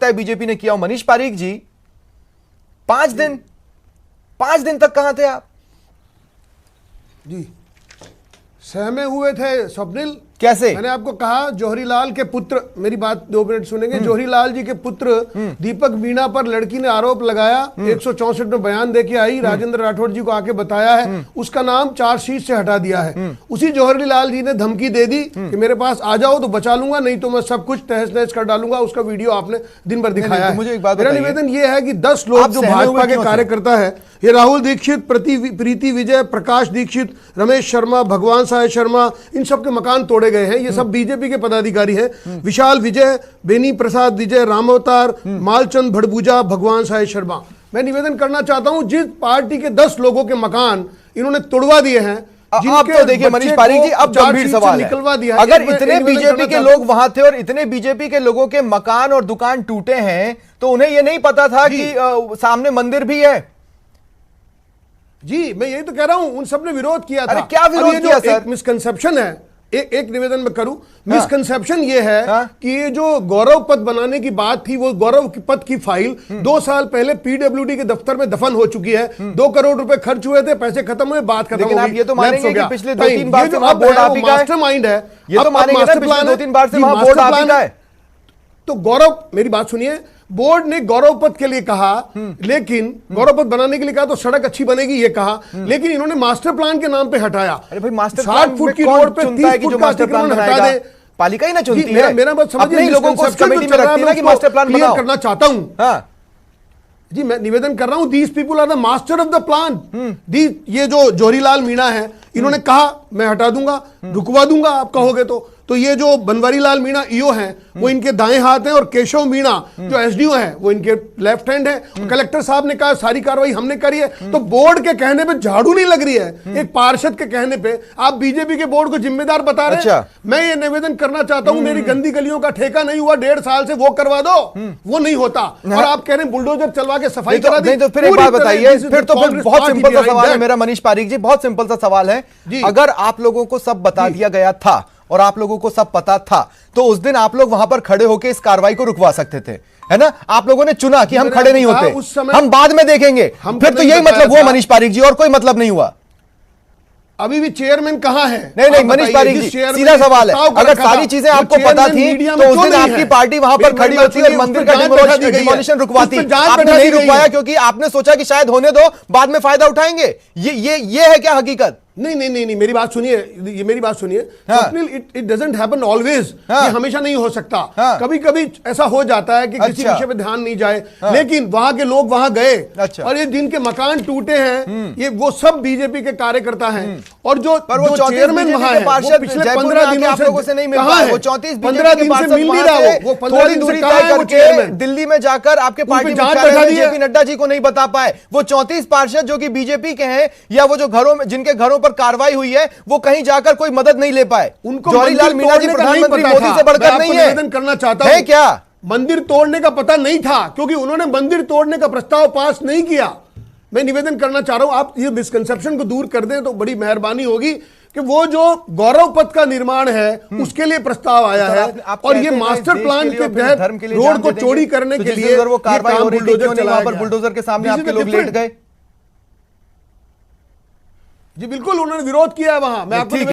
सकता है बीजेपी ने किया हो। मनीष पारीक जी, 5 दिन तक कहां थे आप? जी, सहमे हुए थे स्वप्निल। कैसे? मैंने आपको कहा जौहरीलाल के पुत्र, मेरी बात 2 मिनट सुनेंगे। जौहरीलाल जी के पुत्र दीपक मीणा पर लड़की ने आरोप लगाया, 164 में बयान देके आई, राजेंद्र राठौड़ जी को आके बताया है, उसका नाम चार्जशीट से हटा दिया है। उसी जौहरीलाल जी ने धमकी दे दी कि मेरे पास आ जाओ तो बचा लूंगा, नहीं तो मैं सब कुछ तहस नहस कर डालूंगा। उसका वीडियो आपने दिन भर दिखाया है। मुझे एक बात मेरा निवेदन ये है कि 10 लोग जो भाजपा के कार्यकर्ता है, ये राहुल दीक्षित, प्रीति विजय, प्रकाश दीक्षित, रमेश शर्मा, भगवान साय शर्मा, इन सब के मकान तोड़े गए हैं। ये सब बीजेपी के पदाधिकारी हैं। विशाल विजय, बेनी प्रसाद विजय, रामअवतार, मालचंद भड़बूजा, भगवान साय शर्मा। मैं निवेदन करना चाहता हूं, जिस पार्टी के 10 लोगों के मकान इन्होंने तोड़वा दिए हैं, अब तो देखिए मनीष पारीक जी, अब गंभीर सवाल है, निकलवा दिया। अगर इतने बीजेपी के लोग वहां थे और इतने बीजेपी के लोगों के मकान और दुकान टूटे हैं, तो उन्हें यह नहीं पता था कि सामने मंदिर भी है? जी, मैं यही तो कह रहा हूं, उन सब ने विरोध किया था। अरे क्या विरोध किया सर? एक मिसकंसेप्शन है, एक निवेदन में करूं। मिसकंसेप्शन ये है कि ये जो गौरव पथ बनाने की बात थी, वो गौरव पथ की फाइल 2 साल पहले पीडब्ल्यूडी के दफ्तर में दफन हो चुकी है। 2 करोड़ रुपए खर्च हुए थे, पैसे खत्म हुए, बात खत्म हो गई। ये तो मानेंगे कि पिछले 2-3 बार से वहां बोर्ड आप ही का मास्टरमाइंड है। ये तो मानेंगे ना, पिछले 2-3 बार से वहां बोर्ड आप ही का है। तो गौरव, मेरी बात सुनिए, बोर्ड ने गौरव पथ के लिए कहा, लेकिन गौरव पथ बनाने के लिए कहा तो सड़क अच्छी बनेगी ये कहा, लेकिन इन्होंने मास्टर प्लान के नाम पे हटाया। अरे भाई, मास्टर 60 फुट की रोड पे 30 फुट का अतिक्रमण हटा दे। पालिका ही ना चुनती है। मेरा बात समझिए, लोगों को कमेटी में रखती है ना कि मास्टर प्लान बनाओ। करना चाहता हूं जी, मैं निवेदन कर रहा हूं, these people are the master of the plan. ये जो जौहरीलाल मीणा है, इन्होंने कहा मैं हटा दूंगा, रुकवा दूंगा आप कहोगे तो ये जो बनवारी लाल मीणा ईओ हैं, वो इनके दाएं हाथ हैं, और केशव मीणा जो एसडीओ हैं, वो इनके लेफ्ट हैंड है। कलेक्टर साहब ने कहा सारी कार्रवाई हमने करी है, तो बोर्ड के कहने पे झाड़ू नहीं लग रही है, एक पार्षद के कहने पे आप बीजेपी के बोर्ड को जिम्मेदार बता रहे हैं। मैं ये निवेदन करना चाहता हूं, मेरी गंदी गलियों का ठेका नहीं हुआ 1.5 साल से, वो करवा दो, वो नहीं होता। और आप कह रहे हैं बुलडोजर चलवा के सफाई करा दी। तो फिर एक बात बताइए, फिर बहुत सिंपल सा सवाल है मेरा मनीष पारीक जी, बहुत सिंपल सा सवाल है। अगर आप लोगों को सब बता दिया गया था और आप लोगों को सब पता था, तो उस दिन आप लोग वहां पर खड़े होकर इस कार्रवाई को रुकवा सकते थे, है ना? आप लोगों ने चुना कि हम खड़े नहीं होते, हम बाद में देखेंगे। फिर तो यही मतलब हुआ मनीष पारीक जी, और कोई मतलब नहीं हुआ। अभी भी चेयरमैन कहां है? नहीं मनीष पारीक जी, सीधा सवाल है, अगर सारी चीजें आपको पता थी तो उस दिन आपकी पार्टी वहां पर खड़ी होती और मंदिर का डिमोलिशन रुकवाती। आपने नहीं रुकवाया क्योंकि आपने सोचा कि शायद होने दो, बाद में फायदा उठाएंगे। ये है क्या हकीकत? नहीं, मेरी बात सुनिए, ये मेरी बात सुनिए। इट डजंट हैपन ऑलवेज, ये हमेशा नहीं हो सकता। कभी कभी ऐसा हो जाता है कि किसी विषय पे ध्यान नहीं जाए, लेकिन वहां के लोग वहां गए, और ये जिनके मकान टूटे हैं, ये वो सब बीजेपी के कार्यकर्ता हैं। और जो चेयरमैन वहां है, वो पिछले 15 दिनों से नहीं मिल रहा है, वो 15 दिन से मिल नहीं रहा, वो 15 दिन से कहां है वो चेयरमैन? दिल्ली में जाकर आपके पार्टी जेपी नड्डा जी को नहीं बता पाए। वो 34 पार्षद जो कि बीजेपी के हैं, या वो जो घरों में, जिनके घरों पर कार्रवाई हुई है, वो कहीं जाकर कोई मदद नहीं ले पाए। उनको जौहरीलाल मीणा जी प्रधानमंत्री मोदी से बढ़कर नहीं है। निवेदन करना चाहता हूं, क्या मंदिर तोड़ने का पता नहीं था? क्योंकि उन्होंने मंदिर तोड़ने का प्रस्ताव पास नहीं किया। मैं निवेदन करना चाह रहा हूं, आप ये मिसकंसेप्शन को दूर कर दें तो बड़ी मेहरबानी होगी कि वो जो गौरव पथ का निर्माण है उसके लिए प्रस्ताव आया है, और ये मास्टर प्लान के तहत रोड को चौड़ी करने के लिए वो कार्रवाई हो रही थी, क्यों नहीं वहां पर बुलडोजर के सामने आपके लोग लेट गए? जी बिल्कुल, उन्होंने विरोध किया है वहां। मैं आपको